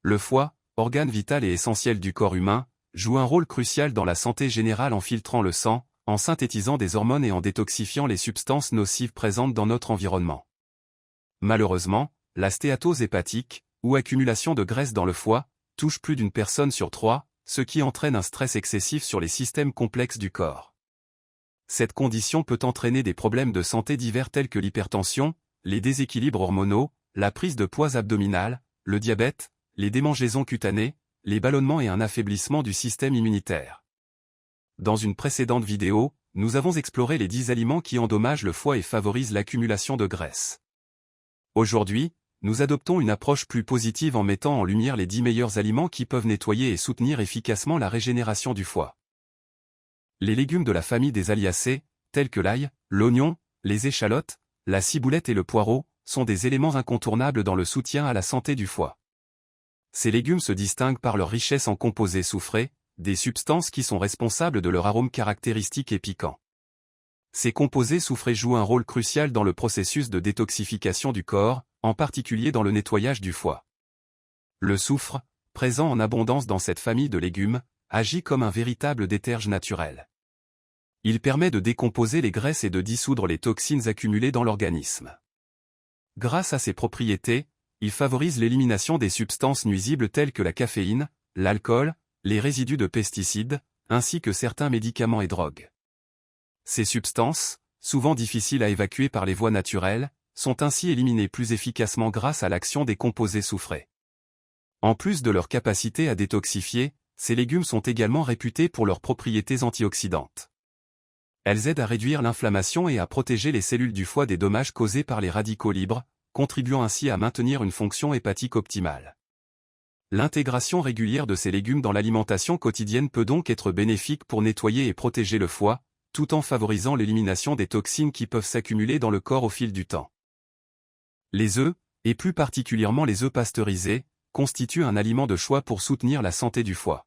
Le foie, organe vital et essentiel du corps humain, joue un rôle crucial dans la santé générale en filtrant le sang, en synthétisant des hormones et en détoxifiant les substances nocives présentes dans notre environnement. Malheureusement, la stéatose hépatique, ou accumulation de graisse dans le foie, touche plus d'une personne sur 3, ce qui entraîne un stress excessif sur les systèmes complexes du corps. Cette condition peut entraîner des problèmes de santé divers tels que l'hypertension, les déséquilibres hormonaux, la prise de poids abdominale, le diabète, les démangeaisons cutanées, les ballonnements et un affaiblissement du système immunitaire. Dans une précédente vidéo, nous avons exploré les 10 aliments qui endommagent le foie et favorisent l'accumulation de graisse. Aujourd'hui, nous adoptons une approche plus positive en mettant en lumière les 10 meilleurs aliments qui peuvent nettoyer et soutenir efficacement la régénération du foie. Les légumes de la famille des Aliacées, tels que l'ail, l'oignon, les échalotes, la ciboulette et le poireau, sont des éléments incontournables dans le soutien à la santé du foie. Ces légumes se distinguent par leur richesse en composés soufrés, des substances qui sont responsables de leur arôme caractéristique et piquant. Ces composés soufrés jouent un rôle crucial dans le processus de détoxification du corps, en particulier dans le nettoyage du foie. Le soufre, présent en abondance dans cette famille de légumes, agit comme un véritable déterge naturel. Il permet de décomposer les graisses et de dissoudre les toxines accumulées dans l'organisme. Grâce à ses propriétés, il favorise l'élimination des substances nuisibles telles que la caféine, l'alcool, les résidus de pesticides, ainsi que certains médicaments et drogues. Ces substances, souvent difficiles à évacuer par les voies naturelles, sont ainsi éliminées plus efficacement grâce à l'action des composés soufrés. En plus de leur capacité à détoxifier, ces légumes sont également réputés pour leurs propriétés antioxydantes. Elles aident à réduire l'inflammation et à protéger les cellules du foie des dommages causés par les radicaux libres, contribuant ainsi à maintenir une fonction hépatique optimale. L'intégration régulière de ces légumes dans l'alimentation quotidienne peut donc être bénéfique pour nettoyer et protéger le foie, tout en favorisant l'élimination des toxines qui peuvent s'accumuler dans le corps au fil du temps. Les œufs, et plus particulièrement les œufs pasteurisés, constituent un aliment de choix pour soutenir la santé du foie.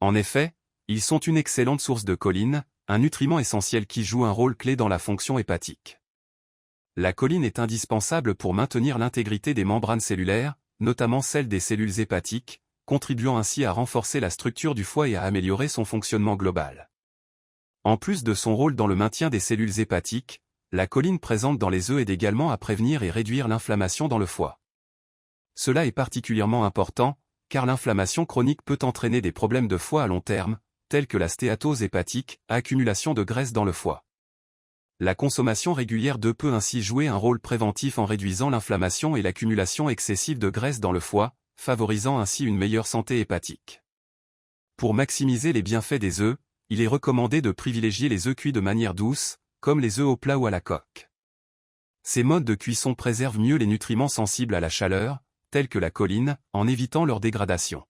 En effet, ils sont une excellente source de choline, un nutriment essentiel qui joue un rôle clé dans la fonction hépatique. La choline est indispensable pour maintenir l'intégrité des membranes cellulaires, notamment celle des cellules hépatiques, contribuant ainsi à renforcer la structure du foie et à améliorer son fonctionnement global. En plus de son rôle dans le maintien des cellules hépatiques, la choline présente dans les œufs aide également à prévenir et réduire l'inflammation dans le foie. Cela est particulièrement important, car l'inflammation chronique peut entraîner des problèmes de foie à long terme, tels que la stéatose hépatique, accumulation de graisse dans le foie. La consommation régulière d'œufs peut ainsi jouer un rôle préventif en réduisant l'inflammation et l'accumulation excessive de graisse dans le foie, favorisant ainsi une meilleure santé hépatique. Pour maximiser les bienfaits des œufs, il est recommandé de privilégier les œufs cuits de manière douce, comme les œufs au plat ou à la coque. Ces modes de cuisson préservent mieux les nutriments sensibles à la chaleur, tels que la choline, en évitant leur dégradation.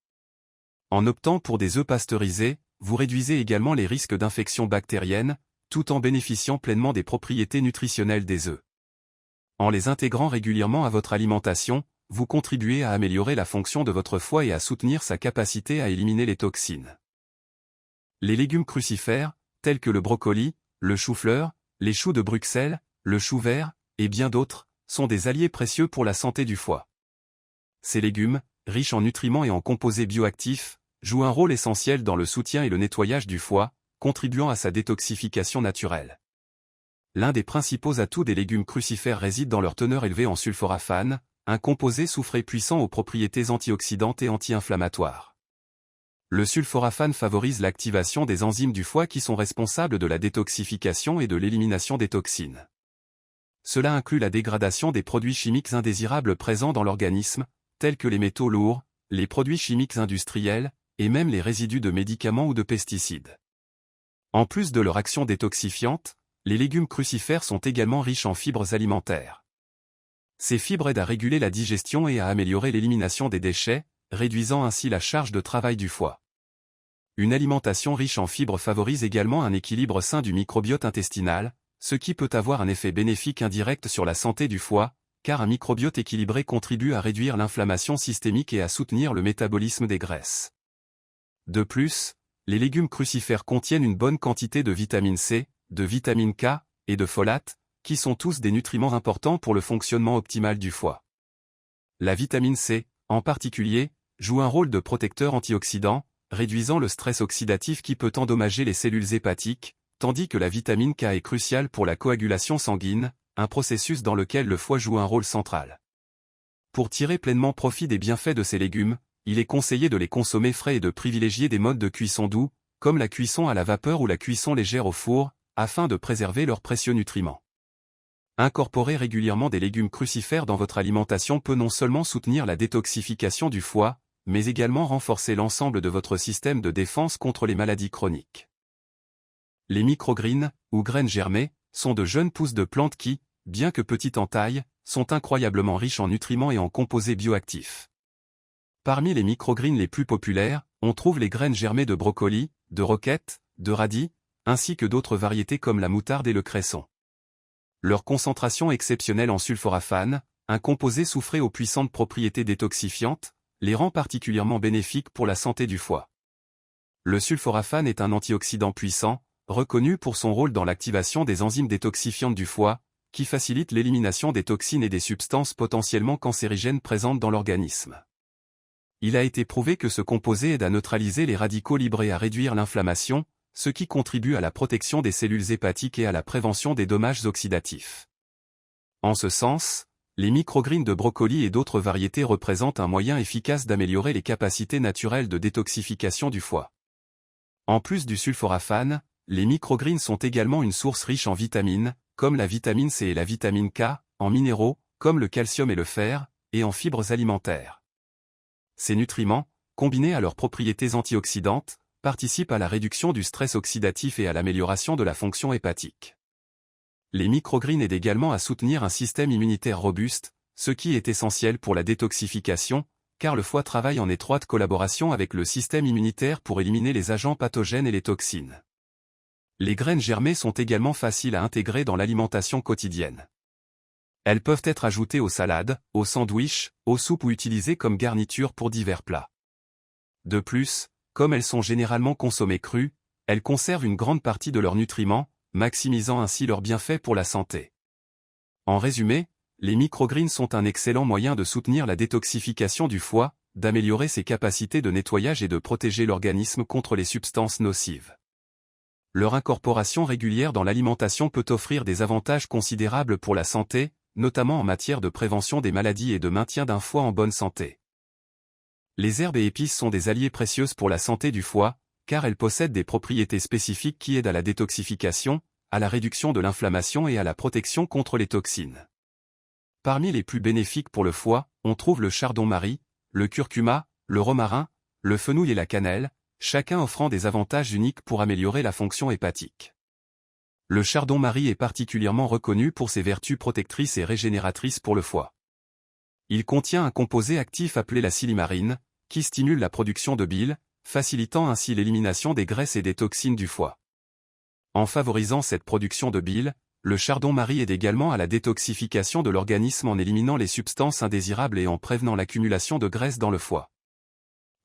En optant pour des œufs pasteurisés, vous réduisez également les risques d'infections bactériennes, tout en bénéficiant pleinement des propriétés nutritionnelles des œufs. En les intégrant régulièrement à votre alimentation, vous contribuez à améliorer la fonction de votre foie et à soutenir sa capacité à éliminer les toxines. Les légumes crucifères, tels que le brocoli, le chou-fleur, les choux de Bruxelles, le chou vert, et bien d'autres, sont des alliés précieux pour la santé du foie. Ces légumes, riches en nutriments et en composés bioactifs, jouent un rôle essentiel dans le soutien et le nettoyage du foie, contribuant à sa détoxification naturelle. L'un des principaux atouts des légumes crucifères réside dans leur teneur élevée en sulforaphane, un composé soufré puissant aux propriétés antioxydantes et anti-inflammatoires. Le sulforaphane favorise l'activation des enzymes du foie qui sont responsables de la détoxification et de l'élimination des toxines. Cela inclut la dégradation des produits chimiques indésirables présents dans l'organisme, tels que les métaux lourds, les produits chimiques industriels, et même les résidus de médicaments ou de pesticides. En plus de leur action détoxifiante, les légumes crucifères sont également riches en fibres alimentaires. Ces fibres aident à réguler la digestion et à améliorer l'élimination des déchets, réduisant ainsi la charge de travail du foie. Une alimentation riche en fibres favorise également un équilibre sain du microbiote intestinal, ce qui peut avoir un effet bénéfique indirect sur la santé du foie, car un microbiote équilibré contribue à réduire l'inflammation systémique et à soutenir le métabolisme des graisses. De plus, les légumes crucifères contiennent une bonne quantité de vitamine C, de vitamine K, et de folate, qui sont tous des nutriments importants pour le fonctionnement optimal du foie. La vitamine C, en particulier, joue un rôle de protecteur antioxydant, réduisant le stress oxydatif qui peut endommager les cellules hépatiques, tandis que la vitamine K est cruciale pour la coagulation sanguine, un processus dans lequel le foie joue un rôle central. Pour tirer pleinement profit des bienfaits de ces légumes, il est conseillé de les consommer frais et de privilégier des modes de cuisson doux, comme la cuisson à la vapeur ou la cuisson légère au four, afin de préserver leurs précieux nutriments. Incorporer régulièrement des légumes crucifères dans votre alimentation peut non seulement soutenir la détoxification du foie, mais également renforcer l'ensemble de votre système de défense contre les maladies chroniques. Les microgreens, ou graines germées, sont de jeunes pousses de plantes qui, bien que petites en taille, sont incroyablement riches en nutriments et en composés bioactifs. Parmi les microgreens les plus populaires, on trouve les graines germées de brocoli, de roquette, de radis, ainsi que d'autres variétés comme la moutarde et le cresson. Leur concentration exceptionnelle en sulforaphane, un composé soufré aux puissantes propriétés détoxifiantes, les rend particulièrement bénéfiques pour la santé du foie. Le sulforaphane est un antioxydant puissant, reconnu pour son rôle dans l'activation des enzymes détoxifiantes du foie, qui facilitent l'élimination des toxines et des substances potentiellement cancérigènes présentes dans l'organisme. Il a été prouvé que ce composé aide à neutraliser les radicaux libres et à réduire l'inflammation, ce qui contribue à la protection des cellules hépatiques et à la prévention des dommages oxydatifs. En ce sens, les microgreens de brocoli et d'autres variétés représentent un moyen efficace d'améliorer les capacités naturelles de détoxification du foie. En plus du sulforaphane, les microgreens sont également une source riche en vitamines, comme la vitamine C et la vitamine K, en minéraux, comme le calcium et le fer, et en fibres alimentaires. Ces nutriments, combinés à leurs propriétés antioxydantes, participent à la réduction du stress oxydatif et à l'amélioration de la fonction hépatique. Les microgreens aident également à soutenir un système immunitaire robuste, ce qui est essentiel pour la détoxification, car le foie travaille en étroite collaboration avec le système immunitaire pour éliminer les agents pathogènes et les toxines. Les graines germées sont également faciles à intégrer dans l'alimentation quotidienne. Elles peuvent être ajoutées aux salades, aux sandwichs, aux soupes ou utilisées comme garniture pour divers plats. De plus, comme elles sont généralement consommées crues, elles conservent une grande partie de leurs nutriments, maximisant ainsi leurs bienfaits pour la santé. En résumé, les microgreens sont un excellent moyen de soutenir la détoxification du foie, d'améliorer ses capacités de nettoyage et de protéger l'organisme contre les substances nocives. Leur incorporation régulière dans l'alimentation peut offrir des avantages considérables pour la santé, notamment en matière de prévention des maladies et de maintien d'un foie en bonne santé. Les herbes et épices sont des alliés précieux pour la santé du foie, car elles possèdent des propriétés spécifiques qui aident à la détoxification, à la réduction de l'inflammation et à la protection contre les toxines. Parmi les plus bénéfiques pour le foie, on trouve le chardon-marie, le curcuma, le romarin, le fenouil et la cannelle, chacun offrant des avantages uniques pour améliorer la fonction hépatique. Le chardon-marie est particulièrement reconnu pour ses vertus protectrices et régénératrices pour le foie. Il contient un composé actif appelé la silimarine, qui stimule la production de bile, facilitant ainsi l'élimination des graisses et des toxines du foie. En favorisant cette production de bile, le chardon-marie aide également à la détoxification de l'organisme en éliminant les substances indésirables et en prévenant l'accumulation de graisse dans le foie.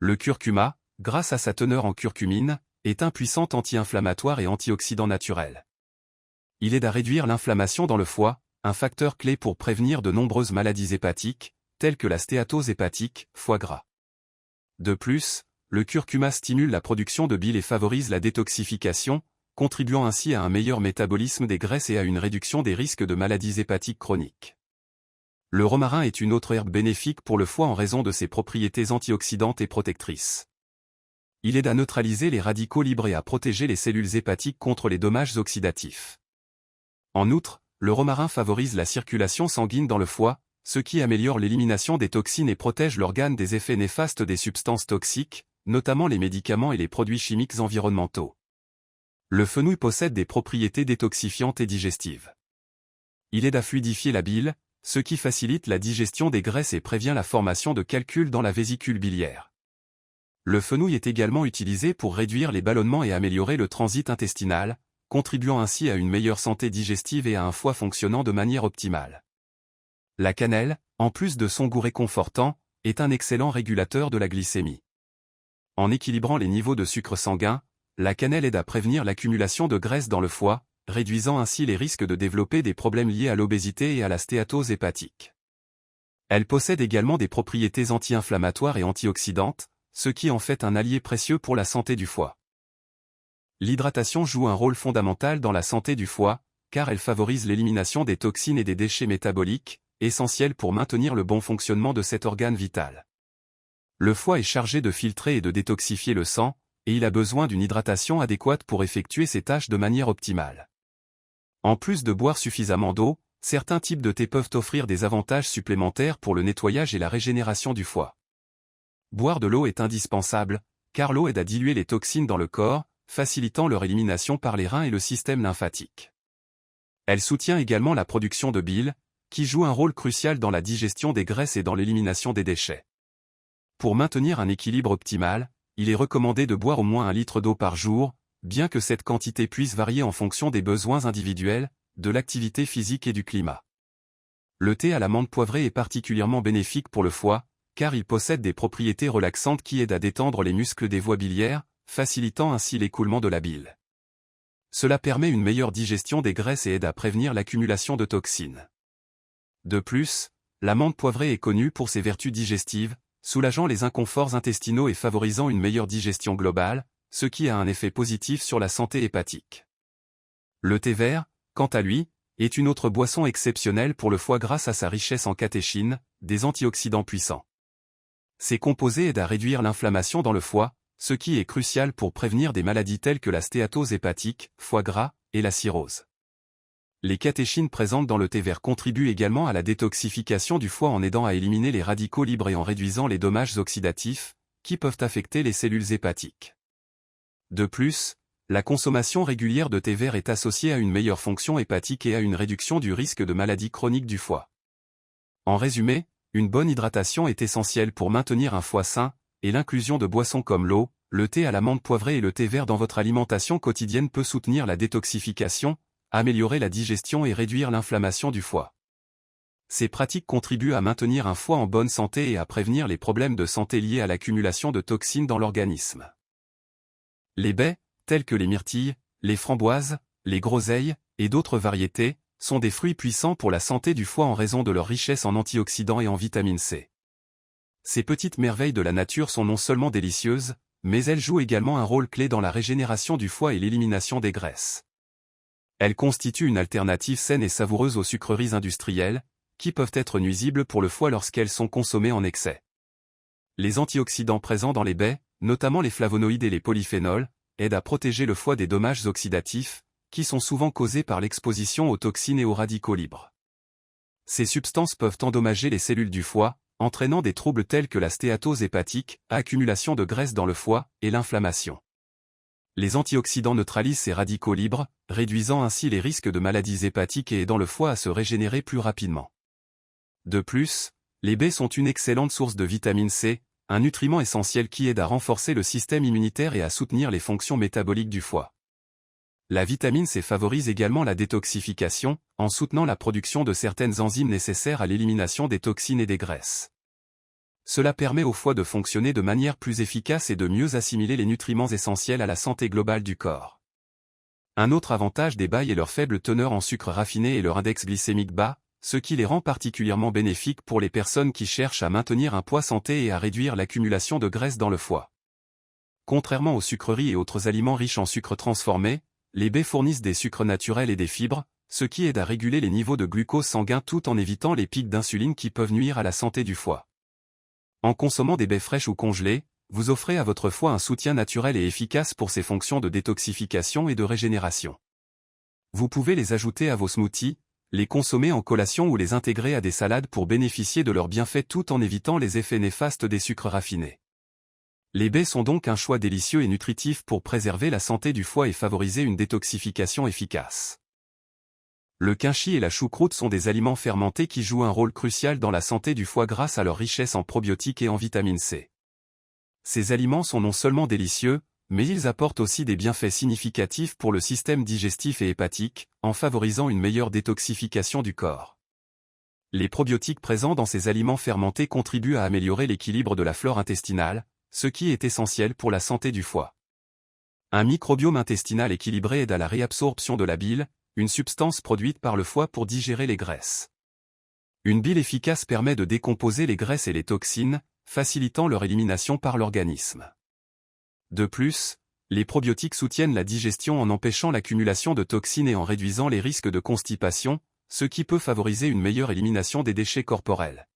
Le curcuma, grâce à sa teneur en curcumine, est un puissant anti-inflammatoire et antioxydant naturel. Il aide à réduire l'inflammation dans le foie, un facteur clé pour prévenir de nombreuses maladies hépatiques, telles que la stéatose hépatique, foie gras. De plus, le curcuma stimule la production de bile et favorise la détoxification, contribuant ainsi à un meilleur métabolisme des graisses et à une réduction des risques de maladies hépatiques chroniques. Le romarin est une autre herbe bénéfique pour le foie en raison de ses propriétés antioxydantes et protectrices. Il aide à neutraliser les radicaux libres et à protéger les cellules hépatiques contre les dommages oxydatifs. En outre, le romarin favorise la circulation sanguine dans le foie, ce qui améliore l'élimination des toxines et protège l'organe des effets néfastes des substances toxiques, notamment les médicaments et les produits chimiques environnementaux. Le fenouil possède des propriétés détoxifiantes et digestives. Il aide à fluidifier la bile, ce qui facilite la digestion des graisses et prévient la formation de calculs dans la vésicule biliaire. Le fenouil est également utilisé pour réduire les ballonnements et améliorer le transit intestinal, contribuant ainsi à une meilleure santé digestive et à un foie fonctionnant de manière optimale. La cannelle, en plus de son goût réconfortant, est un excellent régulateur de la glycémie. En équilibrant les niveaux de sucre sanguin, la cannelle aide à prévenir l'accumulation de graisse dans le foie, réduisant ainsi les risques de développer des problèmes liés à l'obésité et à la stéatose hépatique. Elle possède également des propriétés anti-inflammatoires et antioxydantes, ce qui en fait un allié précieux pour la santé du foie. L'hydratation joue un rôle fondamental dans la santé du foie, car elle favorise l'élimination des toxines et des déchets métaboliques, essentiels pour maintenir le bon fonctionnement de cet organe vital. Le foie est chargé de filtrer et de détoxifier le sang, et il a besoin d'une hydratation adéquate pour effectuer ses tâches de manière optimale. En plus de boire suffisamment d'eau, certains types de thé peuvent offrir des avantages supplémentaires pour le nettoyage et la régénération du foie. Boire de l'eau est indispensable, car l'eau aide à diluer les toxines dans le corps, facilitant leur élimination par les reins et le système lymphatique. Elle soutient également la production de bile, qui joue un rôle crucial dans la digestion des graisses et dans l'élimination des déchets. Pour maintenir un équilibre optimal, il est recommandé de boire au moins 1 litre d'eau par jour, bien que cette quantité puisse varier en fonction des besoins individuels, de l'activité physique et du climat. Le thé à l'amande poivrée est particulièrement bénéfique pour le foie, car il possède des propriétés relaxantes qui aident à détendre les muscles des voies biliaires, facilitant ainsi l'écoulement de la bile. Cela permet une meilleure digestion des graisses et aide à prévenir l'accumulation de toxines. De plus, l'amande poivrée est connue pour ses vertus digestives, soulageant les inconforts intestinaux et favorisant une meilleure digestion globale, ce qui a un effet positif sur la santé hépatique. Le thé vert, quant à lui, est une autre boisson exceptionnelle pour le foie grâce à sa richesse en catéchines, des antioxydants puissants. Ces composés aident à réduire l'inflammation dans le foie, ce qui est crucial pour prévenir des maladies telles que la stéatose hépatique, foie gras, et la cirrhose. Les catéchines présentes dans le thé vert contribuent également à la détoxification du foie en aidant à éliminer les radicaux libres et en réduisant les dommages oxydatifs, qui peuvent affecter les cellules hépatiques. De plus, la consommation régulière de thé vert est associée à une meilleure fonction hépatique et à une réduction du risque de maladies chroniques du foie. En résumé, une bonne hydratation est essentielle pour maintenir un foie sain, et l'inclusion de boissons comme l'eau, le thé à l'amande poivrée et le thé vert dans votre alimentation quotidienne peut soutenir la détoxification, améliorer la digestion et réduire l'inflammation du foie. Ces pratiques contribuent à maintenir un foie en bonne santé et à prévenir les problèmes de santé liés à l'accumulation de toxines dans l'organisme. Les baies, telles que les myrtilles, les framboises, les groseilles, et d'autres variétés, sont des fruits puissants pour la santé du foie en raison de leur richesse en antioxydants et en vitamine C. Ces petites merveilles de la nature sont non seulement délicieuses, mais elles jouent également un rôle clé dans la régénération du foie et l'élimination des graisses. Elles constituent une alternative saine et savoureuse aux sucreries industrielles, qui peuvent être nuisibles pour le foie lorsqu'elles sont consommées en excès. Les antioxydants présents dans les baies, notamment les flavonoïdes et les polyphénols, aident à protéger le foie des dommages oxydatifs, qui sont souvent causés par l'exposition aux toxines et aux radicaux libres. Ces substances peuvent endommager les cellules du foie, entraînant des troubles tels que la stéatose hépatique, accumulation de graisse dans le foie, et l'inflammation. Les antioxydants neutralisent ces radicaux libres, réduisant ainsi les risques de maladies hépatiques et aidant le foie à se régénérer plus rapidement. De plus, les baies sont une excellente source de vitamine C, un nutriment essentiel qui aide à renforcer le système immunitaire et à soutenir les fonctions métaboliques du foie. La vitamine C favorise également la détoxification, en soutenant la production de certaines enzymes nécessaires à l'élimination des toxines et des graisses. Cela permet au foie de fonctionner de manière plus efficace et de mieux assimiler les nutriments essentiels à la santé globale du corps. Un autre avantage des baies est leur faible teneur en sucre raffiné et leur index glycémique bas, ce qui les rend particulièrement bénéfiques pour les personnes qui cherchent à maintenir un poids santé et à réduire l'accumulation de graisse dans le foie. Contrairement aux sucreries et autres aliments riches en sucres transformés, les baies fournissent des sucres naturels et des fibres, ce qui aide à réguler les niveaux de glucose sanguin tout en évitant les pics d'insuline qui peuvent nuire à la santé du foie. En consommant des baies fraîches ou congelées, vous offrez à votre foie un soutien naturel et efficace pour ses fonctions de détoxification et de régénération. Vous pouvez les ajouter à vos smoothies, les consommer en collation ou les intégrer à des salades pour bénéficier de leurs bienfaits tout en évitant les effets néfastes des sucres raffinés. Les baies sont donc un choix délicieux et nutritif pour préserver la santé du foie et favoriser une détoxification efficace. Le quinchis et la choucroute sont des aliments fermentés qui jouent un rôle crucial dans la santé du foie grâce à leur richesse en probiotiques et en vitamine C. Ces aliments sont non seulement délicieux, mais ils apportent aussi des bienfaits significatifs pour le système digestif et hépatique, en favorisant une meilleure détoxification du corps. Les probiotiques présents dans ces aliments fermentés contribuent à améliorer l'équilibre de la flore intestinale, ce qui est essentiel pour la santé du foie. Un microbiome intestinal équilibré aide à la réabsorption de la bile, une substance produite par le foie pour digérer les graisses. Une bile efficace permet de décomposer les graisses et les toxines, facilitant leur élimination par l'organisme. De plus, les probiotiques soutiennent la digestion en empêchant l'accumulation de toxines et en réduisant les risques de constipation, ce qui peut favoriser une meilleure élimination des déchets corporels.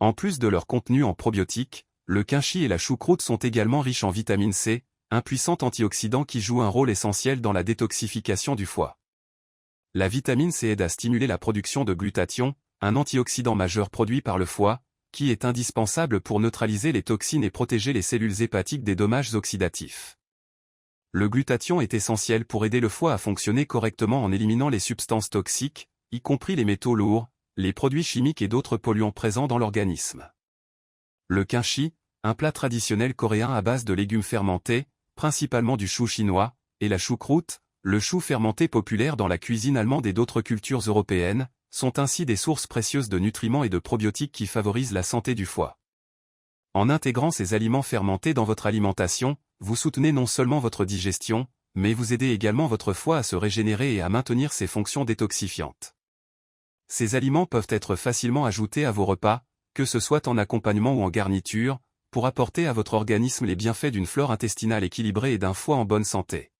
En plus de leur contenu en probiotiques, le quinchi et la choucroute sont également riches en vitamine C, un puissant antioxydant qui joue un rôle essentiel dans la détoxification du foie. La vitamine C aide à stimuler la production de glutathion, un antioxydant majeur produit par le foie, qui est indispensable pour neutraliser les toxines et protéger les cellules hépatiques des dommages oxydatifs. Le glutathion est essentiel pour aider le foie à fonctionner correctement en éliminant les substances toxiques, y compris les métaux lourds, les produits chimiques et d'autres polluants présents dans l'organisme. Le quinchi, un plat traditionnel coréen à base de légumes fermentés, principalement du chou chinois, et la choucroute, le chou fermenté populaire dans la cuisine allemande et d'autres cultures européennes, sont ainsi des sources précieuses de nutriments et de probiotiques qui favorisent la santé du foie. En intégrant ces aliments fermentés dans votre alimentation, vous soutenez non seulement votre digestion, mais vous aidez également votre foie à se régénérer et à maintenir ses fonctions détoxifiantes. Ces aliments peuvent être facilement ajoutés à vos repas, que ce soit en accompagnement ou en garniture, pour apporter à votre organisme les bienfaits d'une flore intestinale équilibrée et d'un foie en bonne santé.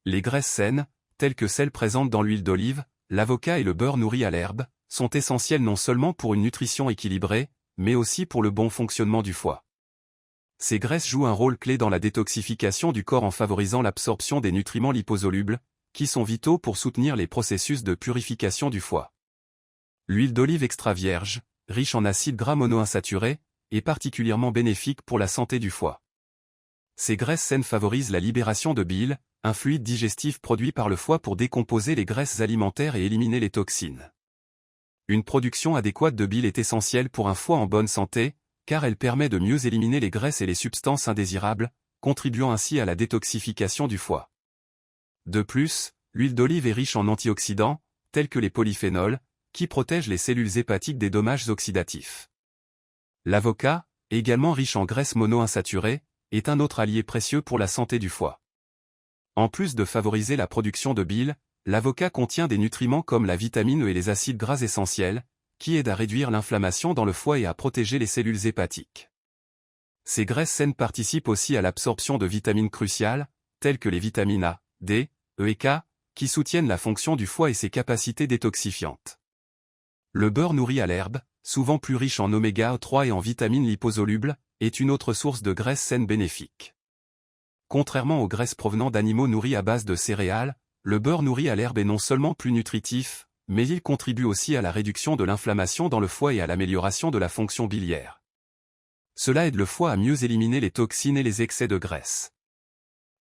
Les graisses saines, telles que celles présentes dans l'huile d'olive, l'avocat et le beurre nourri à l'herbe, sont essentielles non seulement pour une nutrition équilibrée, mais aussi pour le bon fonctionnement du foie. Ces graisses jouent un rôle clé dans la détoxification du corps en favorisant l'absorption des nutriments liposolubles, qui sont vitaux pour soutenir les processus de purification du foie. L'huile d'olive extra vierge, riche en acides gras monoinsaturés, est particulièrement bénéfique pour la santé du foie. Ces graisses saines favorisent la libération de bile, un fluide digestif produit par le foie pour décomposer les graisses alimentaires et éliminer les toxines. Une production adéquate de bile est essentielle pour un foie en bonne santé, car elle permet de mieux éliminer les graisses et les substances indésirables, contribuant ainsi à la détoxification du foie. De plus, l'huile d'olive est riche en antioxydants, tels que les polyphénols, qui protègent les cellules hépatiques des dommages oxydatifs. L'avocat, également riche en graisses monoinsaturées, est un autre allié précieux pour la santé du foie. En plus de favoriser la production de bile, l'avocat contient des nutriments comme la vitamine E et les acides gras essentiels, qui aident à réduire l'inflammation dans le foie et à protéger les cellules hépatiques. Ces graisses saines participent aussi à l'absorption de vitamines cruciales, telles que les vitamines A, D, E et K, qui soutiennent la fonction du foie et ses capacités détoxifiantes. Le beurre nourri à l'herbe, souvent plus riche en oméga 3 et en vitamines liposolubles, est une autre source de graisses saines bénéfiques. Contrairement aux graisses provenant d'animaux nourris à base de céréales, le beurre nourri à l'herbe est non seulement plus nutritif, mais il contribue aussi à la réduction de l'inflammation dans le foie et à l'amélioration de la fonction biliaire. Cela aide le foie à mieux éliminer les toxines et les excès de graisse.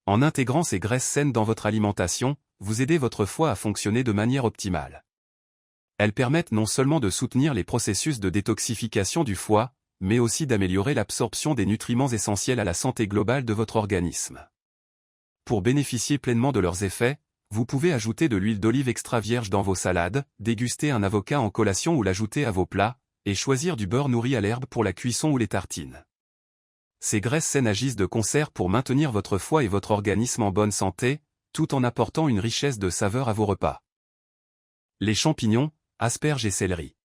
En intégrant ces graisses saines dans votre alimentation, vous aidez votre foie à fonctionner de manière optimale. Elles permettent non seulement de soutenir les processus de détoxification du foie, mais aussi d'améliorer l'absorption des nutriments essentiels à la santé globale de votre organisme. Pour bénéficier pleinement de leurs effets, vous pouvez ajouter de l'huile d'olive extra vierge dans vos salades, déguster un avocat en collation ou l'ajouter à vos plats, et choisir du beurre nourri à l'herbe pour la cuisson ou les tartines. Ces graisses saines agissent de concert pour maintenir votre foie et votre organisme en bonne santé, tout en apportant une richesse de saveurs à vos repas. Les champignons, asperges et céleri.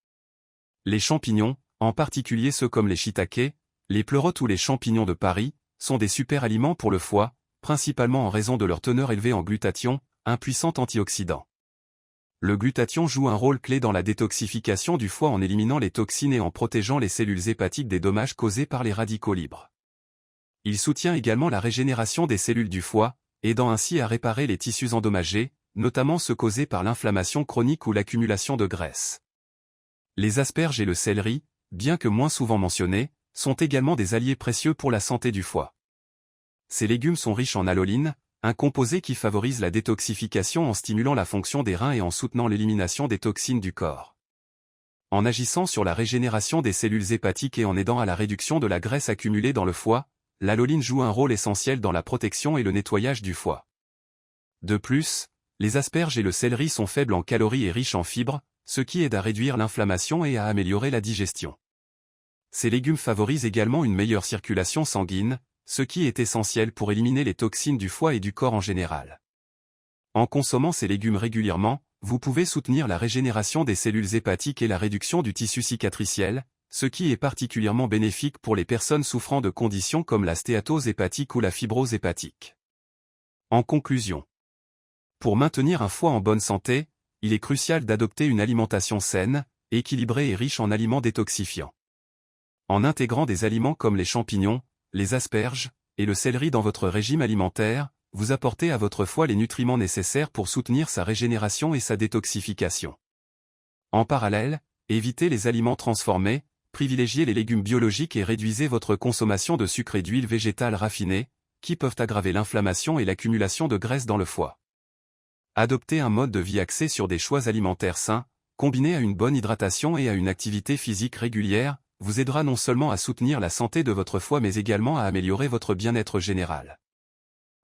Les champignons, en particulier ceux comme les shiitake, les pleurotes ou les champignons de Paris, sont des super aliments pour le foie, principalement en raison de leur teneur élevée en glutathion, un puissant antioxydant. Le glutathion joue un rôle clé dans la détoxification du foie en éliminant les toxines et en protégeant les cellules hépatiques des dommages causés par les radicaux libres. Il soutient également la régénération des cellules du foie, aidant ainsi à réparer les tissus endommagés, notamment ceux causés par l'inflammation chronique ou l'accumulation de graisse. Les asperges et le céleri, bien que moins souvent mentionnés, sont également des alliés précieux pour la santé du foie. Ces légumes sont riches en alloline, un composé qui favorise la détoxification en stimulant la fonction des reins et en soutenant l'élimination des toxines du corps. En agissant sur la régénération des cellules hépatiques et en aidant à la réduction de la graisse accumulée dans le foie, l'alloline joue un rôle essentiel dans la protection et le nettoyage du foie. De plus, les asperges et le céleri sont faibles en calories et riches en fibres, ce qui aide à réduire l'inflammation et à améliorer la digestion. Ces légumes favorisent également une meilleure circulation sanguine, ce qui est essentiel pour éliminer les toxines du foie et du corps en général. En consommant ces légumes régulièrement, vous pouvez soutenir la régénération des cellules hépatiques et la réduction du tissu cicatriciel, ce qui est particulièrement bénéfique pour les personnes souffrant de conditions comme la stéatose hépatique ou la fibrose hépatique. En conclusion, pour maintenir un foie en bonne santé, il est crucial d'adopter une alimentation saine, équilibrée et riche en aliments détoxifiants. En intégrant des aliments comme les champignons, les asperges et le céleri dans votre régime alimentaire, vous apportez à votre foie les nutriments nécessaires pour soutenir sa régénération et sa détoxification. En parallèle, évitez les aliments transformés, privilégiez les légumes biologiques et réduisez votre consommation de sucre et d'huile végétale raffinée, qui peuvent aggraver l'inflammation et l'accumulation de graisse dans le foie. Adoptez un mode de vie axé sur des choix alimentaires sains, combiné à une bonne hydratation et à une activité physique régulière, vous aidera non seulement à soutenir la santé de votre foie mais également à améliorer votre bien-être général.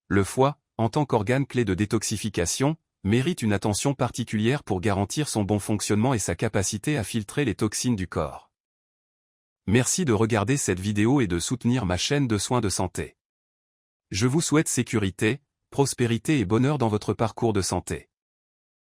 Le foie, en tant qu'organe clé de détoxification, mérite une attention particulière pour garantir son bon fonctionnement et sa capacité à filtrer les toxines du corps. Merci de regarder cette vidéo et de soutenir ma chaîne de soins de santé. Je vous souhaite sécurité, prospérité et bonheur dans votre parcours de santé.